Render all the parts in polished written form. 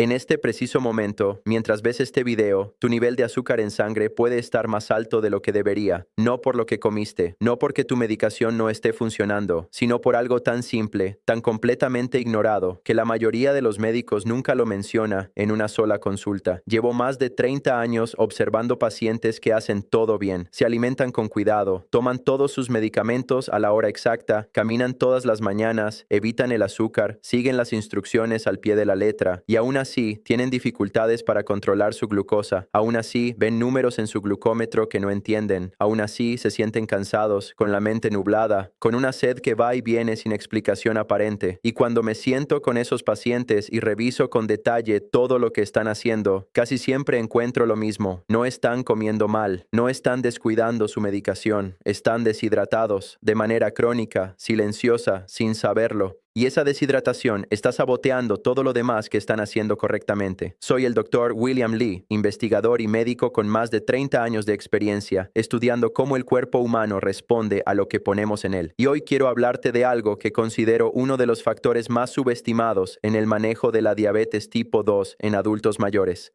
En este preciso momento, mientras ves este video, tu nivel de azúcar en sangre puede estar más alto de lo que debería, no por lo que comiste, no porque tu medicación no esté funcionando, sino por algo tan simple, tan completamente ignorado, que la mayoría de los médicos nunca lo menciona en una sola consulta. Llevo más de 30 años observando pacientes que hacen todo bien, se alimentan con cuidado, toman todos sus medicamentos a la hora exacta, caminan todas las mañanas, evitan el azúcar, siguen las instrucciones al pie de la letra, y aún así tienen dificultades para controlar su glucosa. Aún así ven números en su glucómetro que no entienden. Aún así se sienten cansados, con la mente nublada, con una sed que va y viene sin explicación aparente. Y cuando me siento con esos pacientes y reviso con detalle todo lo que están haciendo, casi siempre encuentro lo mismo. No están comiendo mal, no están descuidando su medicación, están deshidratados, de manera crónica, silenciosa, sin saberlo. Y esa deshidratación está saboteando todo lo demás que están haciendo correctamente. Soy el Dr. William Li, investigador y médico con más de 30 años de experiencia, estudiando cómo el cuerpo humano responde a lo que ponemos en él. Y hoy quiero hablarte de algo que considero uno de los factores más subestimados en el manejo de la diabetes tipo 2 en adultos mayores: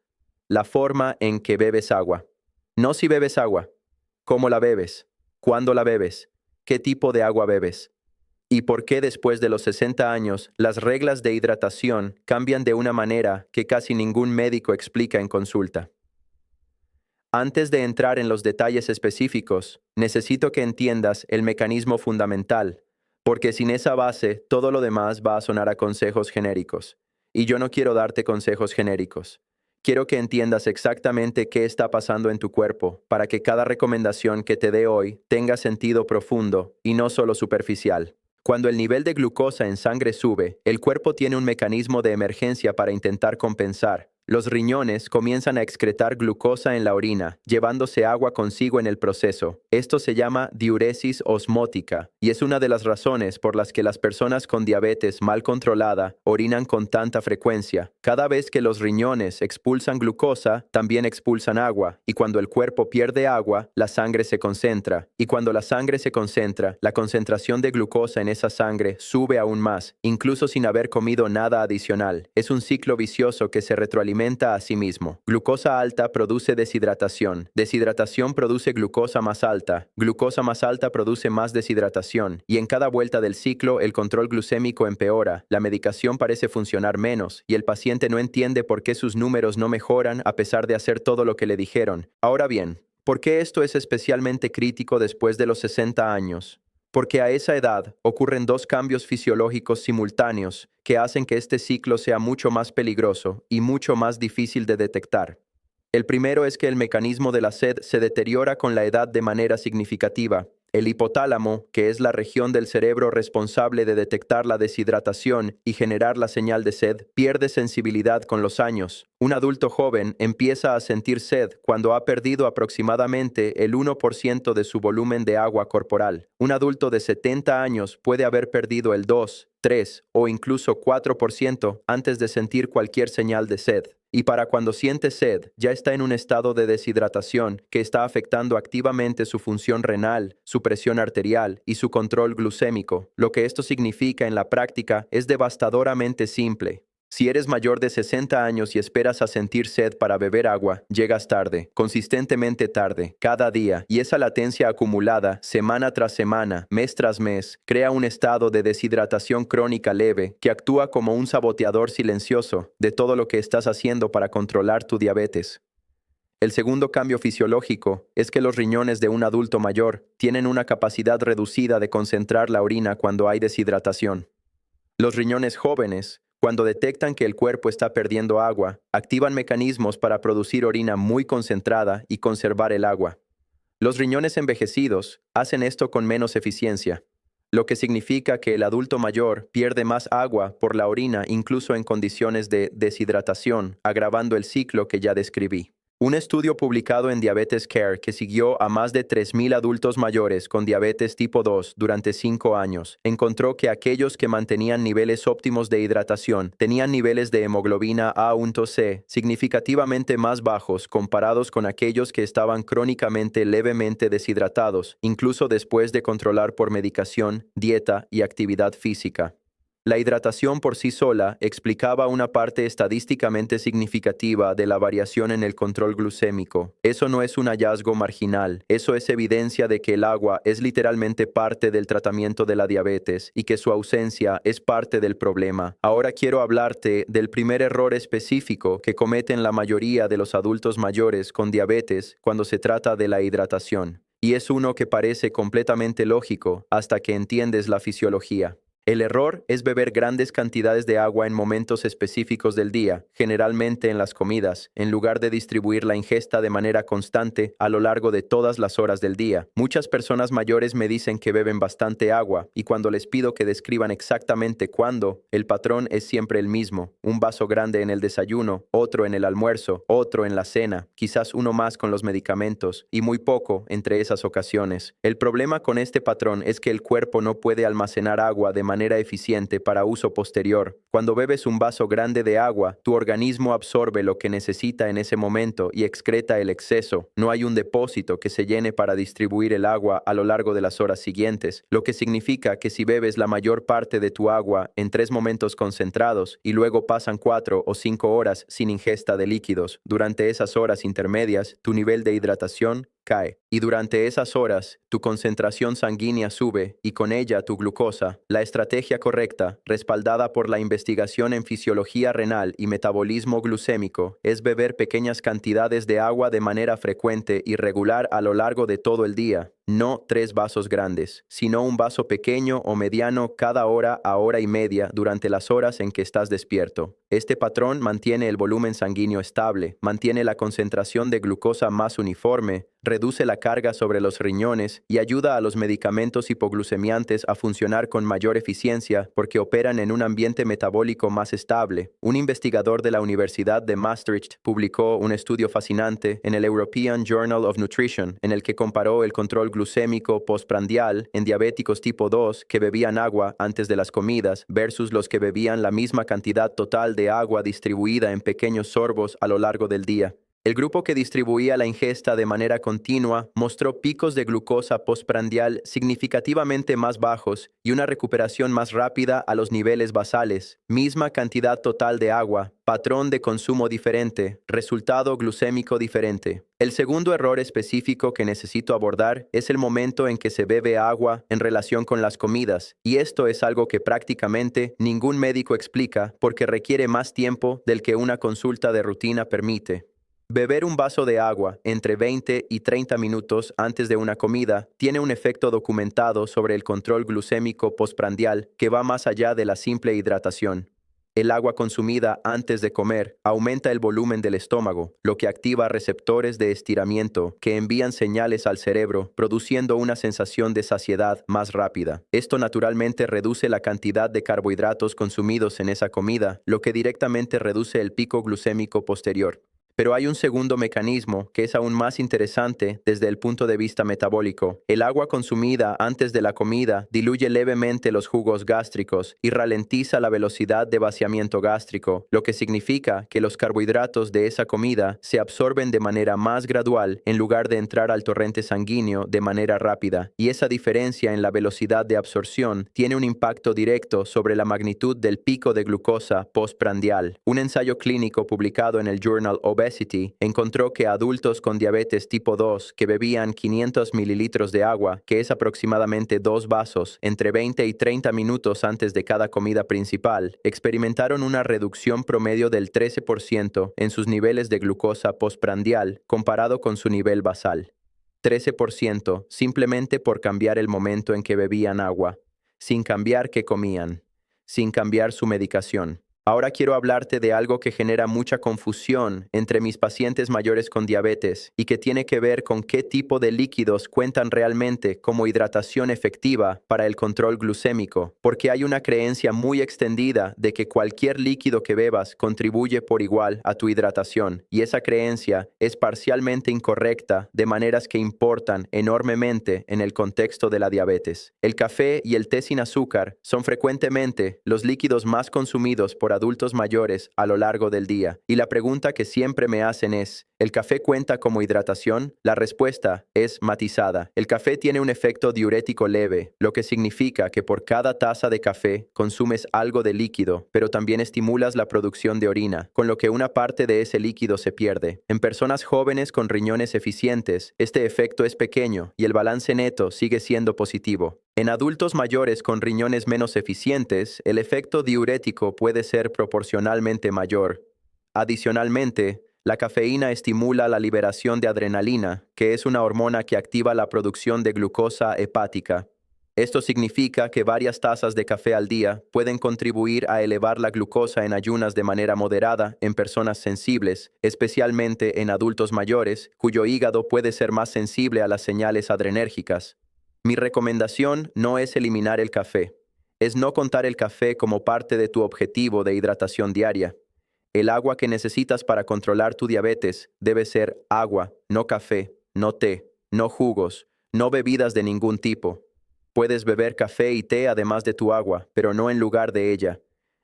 la forma en que bebes agua. No si bebes agua, cómo la bebes, cuándo la bebes, qué tipo de agua bebes. ¿Y por qué después de los 60 años las reglas de hidratación cambian de una manera que casi ningún médico explica en consulta? Antes de entrar en los detalles específicos, necesito que entiendas el mecanismo fundamental, porque sin esa base todo lo demás va a sonar a consejos genéricos. Y yo no quiero darte consejos genéricos. Quiero que entiendas exactamente qué está pasando en tu cuerpo para que cada recomendación que te dé hoy tenga sentido profundo y no solo superficial. Cuando el nivel de glucosa en sangre sube, el cuerpo tiene un mecanismo de emergencia para intentar compensar. Los riñones comienzan a excretar glucosa en la orina, llevándose agua consigo en el proceso. Esto se llama diuresis osmótica, y es una de las razones por las que las personas con diabetes mal controlada orinan con tanta frecuencia. Cada vez que los riñones expulsan glucosa, también expulsan agua, y cuando el cuerpo pierde agua, la sangre se concentra. Y cuando la sangre se concentra, la concentración de glucosa en esa sangre sube aún más, incluso sin haber comido nada adicional. Es un ciclo vicioso que se retroalimenta a sí mismo. Glucosa alta produce deshidratación. Deshidratación produce glucosa más alta. Glucosa más alta produce más deshidratación. Y en cada vuelta del ciclo, el control glucémico empeora. La medicación parece funcionar menos, y el paciente no entiende por qué sus números no mejoran a pesar de hacer todo lo que le dijeron. Ahora bien, ¿por qué esto es especialmente crítico después de los 60 años? Porque a esa edad ocurren dos cambios fisiológicos simultáneos que hacen que este ciclo sea mucho más peligroso y mucho más difícil de detectar. El primero es que el mecanismo de la sed se deteriora con la edad de manera significativa. El hipotálamo, que es la región del cerebro responsable de detectar la deshidratación y generar la señal de sed, pierde sensibilidad con los años. Un adulto joven empieza a sentir sed cuando ha perdido aproximadamente el 1% de su volumen de agua corporal. Un adulto de 70 años puede haber perdido el 2, 3 o incluso 4% antes de sentir cualquier señal de sed. Y para cuando siente sed, ya está en un estado de deshidratación que está afectando activamente su función renal, su presión arterial y su control glucémico. Lo que esto significa en la práctica es devastadoramente simple. Si eres mayor de 60 años y esperas a sentir sed para beber agua, llegas tarde, consistentemente tarde, cada día, y esa latencia acumulada, semana tras semana, mes tras mes, crea un estado de deshidratación crónica leve que actúa como un saboteador silencioso de todo lo que estás haciendo para controlar tu diabetes. El segundo cambio fisiológico es que los riñones de un adulto mayor tienen una capacidad reducida de concentrar la orina cuando hay deshidratación. Los riñones jóvenes, cuando detectan que el cuerpo está perdiendo agua, activan mecanismos para producir orina muy concentrada y conservar el agua. Los riñones envejecidos hacen esto con menos eficiencia, lo que significa que el adulto mayor pierde más agua por la orina incluso en condiciones de deshidratación, agravando el ciclo que ya describí. Un estudio publicado en Diabetes Care que siguió a más de 3,000 adultos mayores con diabetes tipo 2 durante 5 años encontró que aquellos que mantenían niveles óptimos de hidratación tenían niveles de hemoglobina A1C significativamente más bajos comparados con aquellos que estaban crónicamente levemente deshidratados, incluso después de controlar por medicación, dieta y actividad física. La hidratación por sí sola explicaba una parte estadísticamente significativa de la variación en el control glucémico. Eso no es un hallazgo marginal, eso es evidencia de que el agua es literalmente parte del tratamiento de la diabetes y que su ausencia es parte del problema. Ahora quiero hablarte del primer error específico que cometen la mayoría de los adultos mayores con diabetes cuando se trata de la hidratación. Y es uno que parece completamente lógico hasta que entiendes la fisiología. El error es beber grandes cantidades de agua en momentos específicos del día, generalmente en las comidas, en lugar de distribuir la ingesta de manera constante a lo largo de todas las horas del día. Muchas personas mayores me dicen que beben bastante agua y cuando les pido que describan exactamente cuándo, el patrón es siempre el mismo. Un vaso grande en el desayuno, otro en el almuerzo, otro en la cena, quizás uno más con los medicamentos y muy poco entre esas ocasiones. El problema con este patrón es que el cuerpo no puede almacenar agua de manera eficiente para uso posterior. Cuando bebes un vaso grande de agua, tu organismo absorbe lo que necesita en ese momento y excreta el exceso. No hay un depósito que se llene para distribuir el agua a lo largo de las horas siguientes, lo que significa que si bebes la mayor parte de tu agua en 3 momentos concentrados y luego pasan 4 o 5 horas sin ingesta de líquidos, durante esas horas intermedias, tu nivel de hidratación cae. Y durante esas horas, tu concentración sanguínea sube y con ella tu glucosa. La estrategia correcta, respaldada por la investigación en fisiología renal y metabolismo glucémico, es beber pequeñas cantidades de agua de manera frecuente y regular a lo largo de todo el día. No 3 vasos grandes, sino un vaso pequeño o mediano cada hora a hora y media durante las horas en que estás despierto. Este patrón mantiene el volumen sanguíneo estable, mantiene la concentración de glucosa más uniforme, reduce la carga sobre los riñones y ayuda a los medicamentos hipoglucemiantes a funcionar con mayor eficiencia porque operan en un ambiente metabólico más estable. Un investigador de la Universidad de Maastricht publicó un estudio fascinante en el European Journal of Nutrition en el que comparó el control glucémico postprandial en diabéticos tipo 2 que bebían agua antes de las comidas versus los que bebían la misma cantidad total de agua distribuida en pequeños sorbos a lo largo del día. El grupo que distribuía la ingesta de manera continua mostró picos de glucosa postprandial significativamente más bajos y una recuperación más rápida a los niveles basales. Misma cantidad total de agua, patrón de consumo diferente, resultado glucémico diferente. El segundo error específico que necesito abordar es el momento en que se bebe agua en relación con las comidas, y esto es algo que prácticamente ningún médico explica porque requiere más tiempo del que una consulta de rutina permite. Beber un vaso de agua entre 20 y 30 minutos antes de una comida tiene un efecto documentado sobre el control glucémico postprandial que va más allá de la simple hidratación. El agua consumida antes de comer aumenta el volumen del estómago, lo que activa receptores de estiramiento que envían señales al cerebro, produciendo una sensación de saciedad más rápida. Esto naturalmente reduce la cantidad de carbohidratos consumidos en esa comida, lo que directamente reduce el pico glucémico posterior. Pero hay un segundo mecanismo que es aún más interesante desde el punto de vista metabólico. El agua consumida antes de la comida diluye levemente los jugos gástricos y ralentiza la velocidad de vaciamiento gástrico, lo que significa que los carbohidratos de esa comida se absorben de manera más gradual en lugar de entrar al torrente sanguíneo de manera rápida. Y esa diferencia en la velocidad de absorción tiene un impacto directo sobre la magnitud del pico de glucosa postprandial. Un ensayo clínico publicado en el Journal Obesity encontró que adultos con diabetes tipo 2 que bebían 500 mililitros de agua, que es aproximadamente 2 vasos, entre 20 y 30 minutos antes de cada comida principal, experimentaron una reducción promedio del 13% en sus niveles de glucosa postprandial comparado con su nivel basal. 13% simplemente por cambiar el momento en que bebían agua, sin cambiar qué comían, sin cambiar su medicación. Ahora quiero hablarte de algo que genera mucha confusión entre mis pacientes mayores con diabetes y que tiene que ver con qué tipo de líquidos cuentan realmente como hidratación efectiva para el control glucémico, porque hay una creencia muy extendida de que cualquier líquido que bebas contribuye por igual a tu hidratación, y esa creencia es parcialmente incorrecta de maneras que importan enormemente en el contexto de la diabetes. El café y el té sin azúcar son frecuentemente los líquidos más consumidos por adultos mayores a lo largo del día. Y la pregunta que siempre me hacen es, ¿el café cuenta como hidratación? La respuesta es matizada. El café tiene un efecto diurético leve, lo que significa que por cada taza de café consumes algo de líquido, pero también estimulas la producción de orina, con lo que una parte de ese líquido se pierde. En personas jóvenes con riñones eficientes, este efecto es pequeño y el balance neto sigue siendo positivo. En adultos mayores con riñones menos eficientes, el efecto diurético puede ser proporcionalmente mayor. Adicionalmente, la cafeína estimula la liberación de adrenalina, que es una hormona que activa la producción de glucosa hepática. Esto significa que varias tazas de café al día pueden contribuir a elevar la glucosa en ayunas de manera moderada en personas sensibles, especialmente en adultos mayores, cuyo hígado puede ser más sensible a las señales adrenérgicas. Mi recomendación no es eliminar el café, es no contar el café como parte de tu objetivo de hidratación diaria. El agua que necesitas para controlar tu diabetes debe ser agua, no café, no té, no jugos, no bebidas de ningún tipo. Puedes beber café y té además de tu agua, pero no en lugar de ella.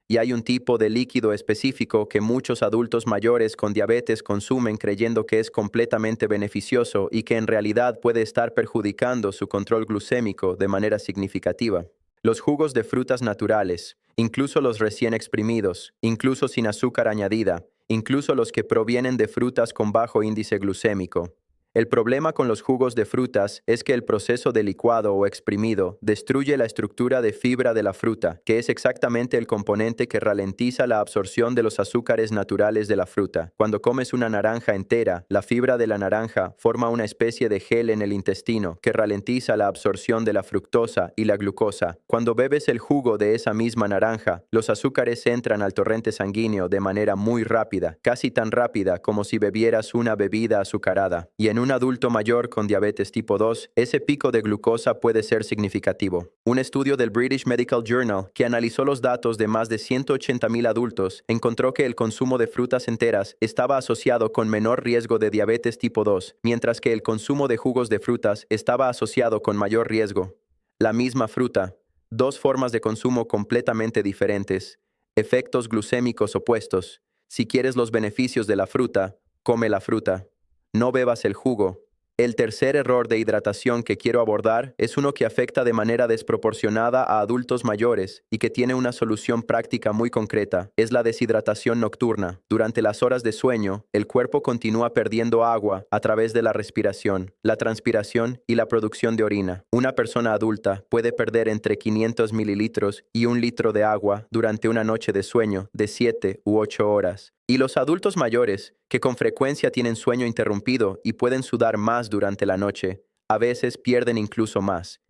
Y hay un tipo de líquido específico que muchos adultos mayores con diabetes consumen creyendo que es completamente beneficioso y que en realidad puede estar perjudicando su control glucémico de manera significativa. Los jugos de frutas naturales, incluso los recién exprimidos, incluso sin azúcar añadida, incluso los que provienen de frutas con bajo índice glucémico. El problema con los jugos de frutas es que el proceso de licuado o exprimido destruye la estructura de fibra de la fruta, que es exactamente el componente que ralentiza la absorción de los azúcares naturales de la fruta. Cuando comes una naranja entera, la fibra de la naranja forma una especie de gel en el intestino que ralentiza la absorción de la fructosa y la glucosa. Cuando bebes el jugo de esa misma naranja, los azúcares entran al torrente sanguíneo de manera muy rápida, casi tan rápida como si bebieras una bebida azucarada. Y en un adulto mayor con diabetes tipo 2, ese pico de glucosa puede ser significativo. Un estudio del British Medical Journal, que analizó los datos de más de 180,000 adultos, encontró que el consumo de frutas enteras estaba asociado con menor riesgo de diabetes tipo 2, mientras que el consumo de jugos de frutas estaba asociado con mayor riesgo. La misma fruta, dos formas de consumo completamente diferentes, efectos glucémicos opuestos. Si quieres los beneficios de la fruta, come la fruta. No bebas el jugo. El tercer error de hidratación que quiero abordar es uno que afecta de manera desproporcionada a adultos mayores y que tiene una solución práctica muy concreta. Es la deshidratación nocturna. Durante las horas de sueño, el cuerpo continúa perdiendo agua a través de la respiración, la transpiración y la producción de orina. Una persona adulta puede perder entre 500 mililitros y 1 litro de agua durante una noche de sueño de 7 u 8 horas. Y los adultos mayores, que con frecuencia tienen sueño interrumpido y pueden sudar más durante la noche, a veces pierden incluso más.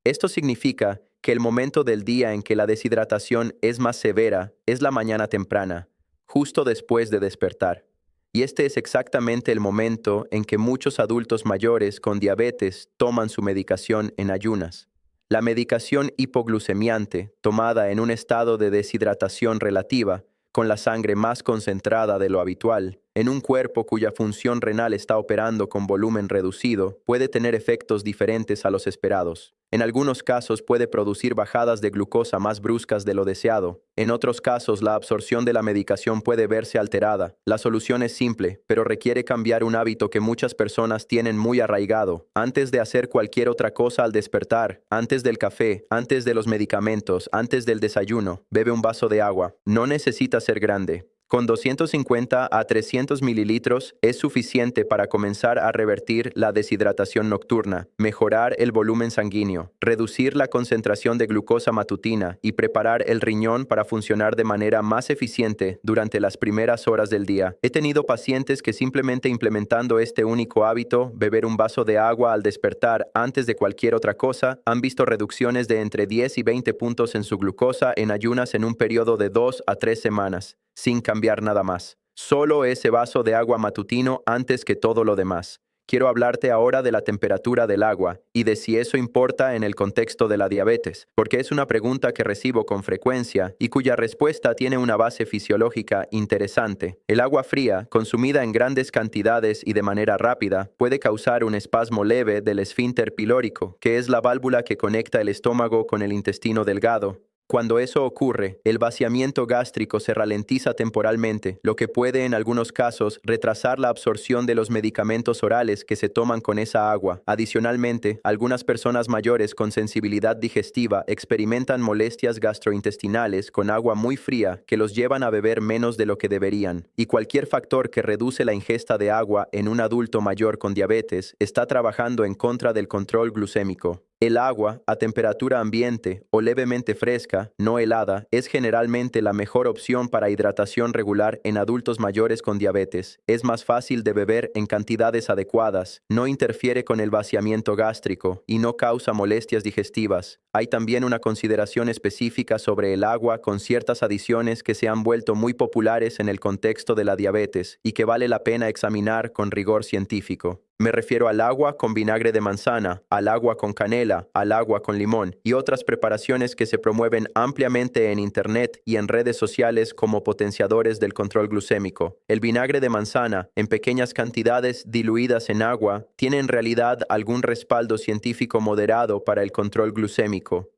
Esto significa que el momento del día en que la deshidratación es más severa es la mañana temprana, justo después de despertar. Y este es exactamente el momento en que muchos adultos mayores con diabetes toman su medicación en ayunas. La medicación hipoglucemiante, tomada en un estado de deshidratación relativa, con la sangre más concentrada de lo habitual, en un cuerpo cuya función renal está operando con volumen reducido, puede tener efectos diferentes a los esperados. En algunos casos puede producir bajadas de glucosa más bruscas de lo deseado. En otros casos, la absorción de la medicación puede verse alterada. La solución es simple, pero requiere cambiar un hábito que muchas personas tienen muy arraigado. Antes de hacer cualquier otra cosa al despertar, antes del café, antes de los medicamentos, antes del desayuno, bebe un vaso de agua. No necesita ser grande. Con 250 a 300 mililitros es suficiente para comenzar a revertir la deshidratación nocturna, mejorar el volumen sanguíneo, reducir la concentración de glucosa matutina y preparar el riñón para funcionar de manera más eficiente durante las primeras horas del día. He tenido pacientes que simplemente implementando este único hábito, beber un vaso de agua al despertar antes de cualquier otra cosa, han visto reducciones de entre 10 y 20 puntos en su glucosa en ayunas en un periodo de 2 a 3 semanas. Sin cambiar nada más. Solo ese vaso de agua matutino antes que todo lo demás. Quiero hablarte ahora de la temperatura del agua y de si eso importa en el contexto de la diabetes, porque es una pregunta que recibo con frecuencia y cuya respuesta tiene una base fisiológica interesante. El agua fría, consumida en grandes cantidades y de manera rápida, puede causar un espasmo leve del esfínter pilórico, que es la válvula que conecta el estómago con el intestino delgado. Cuando eso ocurre, el vaciamiento gástrico se ralentiza temporalmente, lo que puede en algunos casos retrasar la absorción de los medicamentos orales que se toman con esa agua. Adicionalmente, algunas personas mayores con sensibilidad digestiva experimentan molestias gastrointestinales con agua muy fría que los llevan a beber menos de lo que deberían. Y cualquier factor que reduce la ingesta de agua en un adulto mayor con diabetes está trabajando en contra del control glucémico. El agua, a temperatura ambiente o levemente fresca, no helada, es generalmente la mejor opción para hidratación regular en adultos mayores con diabetes. Es más fácil de beber en cantidades adecuadas, no interfiere con el vaciamiento gástrico y no causa molestias digestivas. Hay también una consideración específica sobre el agua con ciertas adiciones que se han vuelto muy populares en el contexto de la diabetes y que vale la pena examinar con rigor científico. Me refiero al agua con vinagre de manzana, al agua con canela, al agua con limón y otras preparaciones que se promueven ampliamente en Internet y en redes sociales como potenciadores del control glucémico. El vinagre de manzana, en pequeñas cantidades diluidas en agua, tiene en realidad algún respaldo científico moderado para el control glucémico.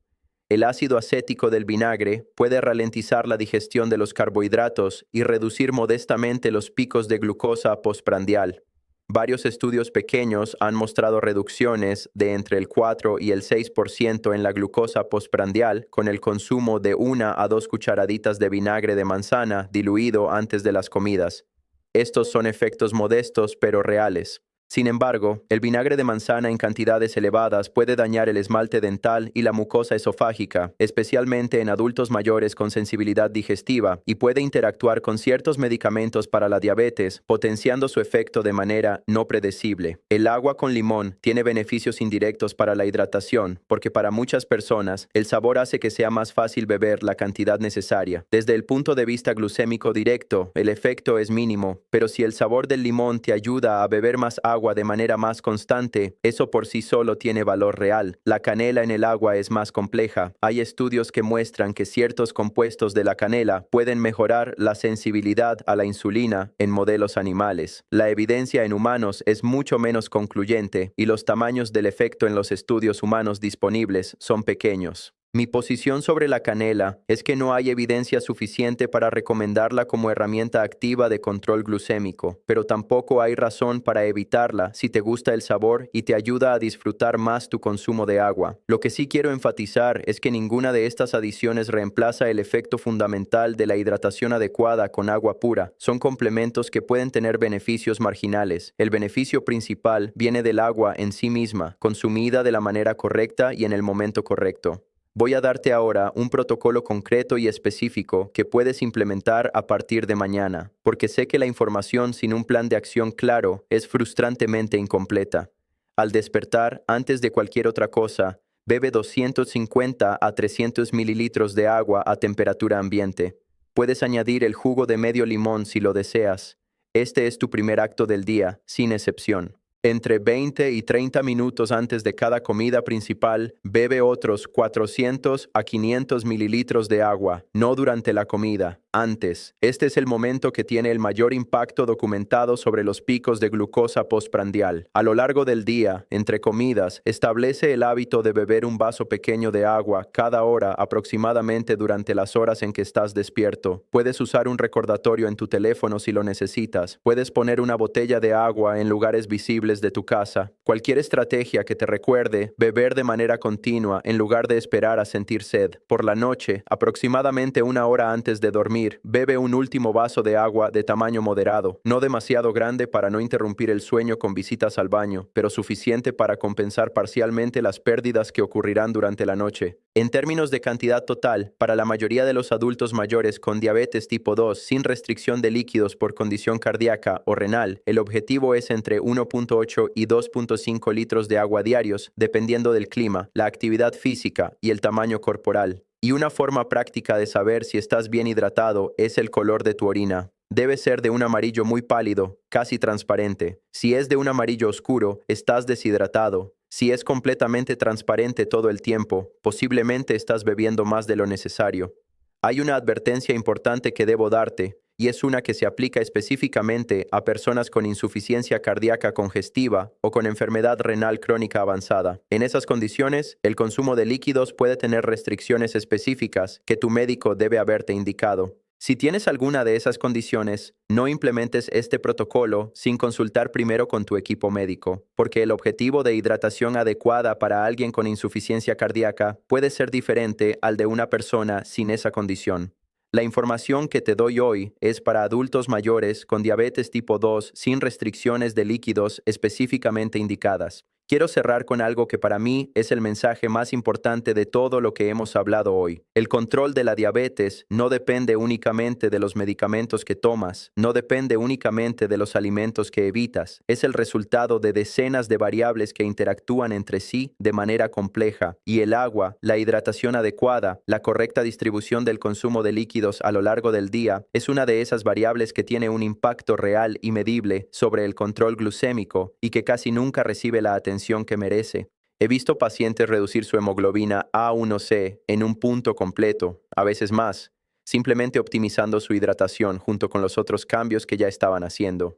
El ácido acético del vinagre puede ralentizar la digestión de los carbohidratos y reducir modestamente los picos de glucosa postprandial. Varios estudios pequeños han mostrado reducciones de entre el 4 y el 6% en la glucosa postprandial con el consumo de 1 a 2 cucharaditas de vinagre de manzana diluido antes de las comidas. Estos son efectos modestos pero reales. Sin embargo, el vinagre de manzana en cantidades elevadas puede dañar el esmalte dental y la mucosa esofágica, especialmente en adultos mayores con sensibilidad digestiva, y puede interactuar con ciertos medicamentos para la diabetes, potenciando su efecto de manera no predecible. El agua con limón tiene beneficios indirectos para la hidratación, porque para muchas personas el sabor hace que sea más fácil beber la cantidad necesaria. Desde el punto de vista glucémico directo, el efecto es mínimo, pero si el sabor del limón te ayuda a beber más agua de manera más constante, eso por sí solo tiene valor real. La canela en el agua es más compleja. Hay estudios que muestran que ciertos compuestos de la canela pueden mejorar la sensibilidad a la insulina en modelos animales. La evidencia en humanos es mucho menos concluyente y los tamaños del efecto en los estudios humanos disponibles son pequeños. Mi posición sobre la canela es que no hay evidencia suficiente para recomendarla como herramienta activa de control glucémico, pero tampoco hay razón para evitarla si te gusta el sabor y te ayuda a disfrutar más tu consumo de agua. Lo que sí quiero enfatizar es que ninguna de estas adiciones reemplaza el efecto fundamental de la hidratación adecuada con agua pura. Son complementos que pueden tener beneficios marginales. El beneficio principal viene del agua en sí misma, consumida de la manera correcta y en el momento correcto. Voy a darte ahora un protocolo concreto y específico que puedes implementar a partir de mañana, porque sé que la información sin un plan de acción claro es frustrantemente incompleta. Al despertar, antes de cualquier otra cosa, bebe 250 a 300 mililitros de agua a temperatura ambiente. Puedes añadir el jugo de medio limón si lo deseas. Este es tu primer acto del día, sin excepción. Entre 20 y 30 minutos antes de cada comida principal, bebe otros 400 a 500 mililitros de agua, no durante la comida, antes. Este es el momento que tiene el mayor impacto documentado sobre los picos de glucosa postprandial. A lo largo del día, entre comidas, establece el hábito de beber un vaso pequeño de agua cada hora aproximadamente durante las horas en que estás despierto. Puedes usar un recordatorio en tu teléfono si lo necesitas. Puedes poner una botella de agua en lugares visibles de tu casa. Cualquier estrategia que te recuerde beber de manera continua en lugar de esperar a sentir sed. Por la noche, aproximadamente 1 hora antes de dormir, bebe un último vaso de agua de tamaño moderado, no demasiado grande para no interrumpir el sueño con visitas al baño, pero suficiente para compensar parcialmente las pérdidas que ocurrirán durante la noche. En términos de cantidad total, para la mayoría de los adultos mayores con diabetes tipo 2 sin restricción de líquidos por condición cardíaca o renal, el objetivo es entre 1.8 y 2.5 litros de agua diarios, dependiendo del clima, la actividad física y el tamaño corporal. Y una forma práctica de saber si estás bien hidratado es el color de tu orina. Debe ser de un amarillo muy pálido, casi transparente. Si es de un amarillo oscuro, estás deshidratado. Si es completamente transparente todo el tiempo, posiblemente estás bebiendo más de lo necesario. Hay una advertencia importante que debo darte, y es una que se aplica específicamente a personas con insuficiencia cardíaca congestiva o con enfermedad renal crónica avanzada. En esas condiciones, el consumo de líquidos puede tener restricciones específicas que tu médico debe haberte indicado. Si tienes alguna de esas condiciones, no implementes este protocolo sin consultar primero con tu equipo médico, porque el objetivo de hidratación adecuada para alguien con insuficiencia cardíaca puede ser diferente al de una persona sin esa condición. La información que te doy hoy es para adultos mayores con diabetes tipo 2 sin restricciones de líquidos específicamente indicadas. Quiero cerrar con algo que para mí es el mensaje más importante de todo lo que hemos hablado hoy. El control de la diabetes no depende únicamente de los medicamentos que tomas, no depende únicamente de los alimentos que evitas. Es el resultado de decenas de variables que interactúan entre sí de manera compleja, y el agua, la hidratación adecuada, la correcta distribución del consumo de líquidos a lo largo del día es una de esas variables que tiene un impacto real y medible sobre el control glucémico y que casi nunca recibe la atención que merece. He visto pacientes reducir su hemoglobina A1C en un punto completo, a veces más, simplemente optimizando su hidratación junto con los otros cambios que ya estaban haciendo.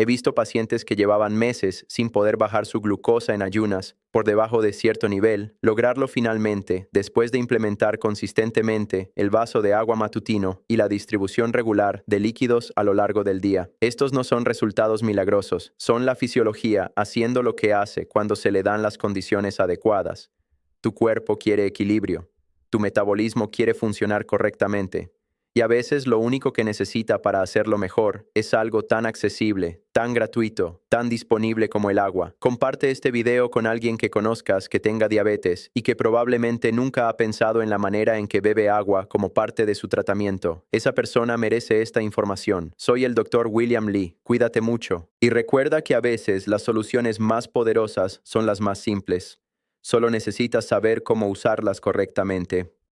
He visto pacientes que llevaban meses sin poder bajar su glucosa en ayunas por debajo de cierto nivel, lograrlo finalmente después de implementar consistentemente el vaso de agua matutino y la distribución regular de líquidos a lo largo del día. Estos no son resultados milagrosos, son la fisiología haciendo lo que hace cuando se le dan las condiciones adecuadas. Tu cuerpo quiere equilibrio, tu metabolismo quiere funcionar correctamente. Y a veces lo único que necesita para hacerlo mejor es algo tan accesible, tan gratuito, tan disponible como el agua. Comparte este video con alguien que conozcas que tenga diabetes y que probablemente nunca ha pensado en la manera en que bebe agua como parte de su tratamiento. Esa persona merece esta información. Soy el Dr. William Li. Cuídate mucho. Y recuerda que a veces las soluciones más poderosas son las más simples. Solo necesitas saber cómo usarlas correctamente.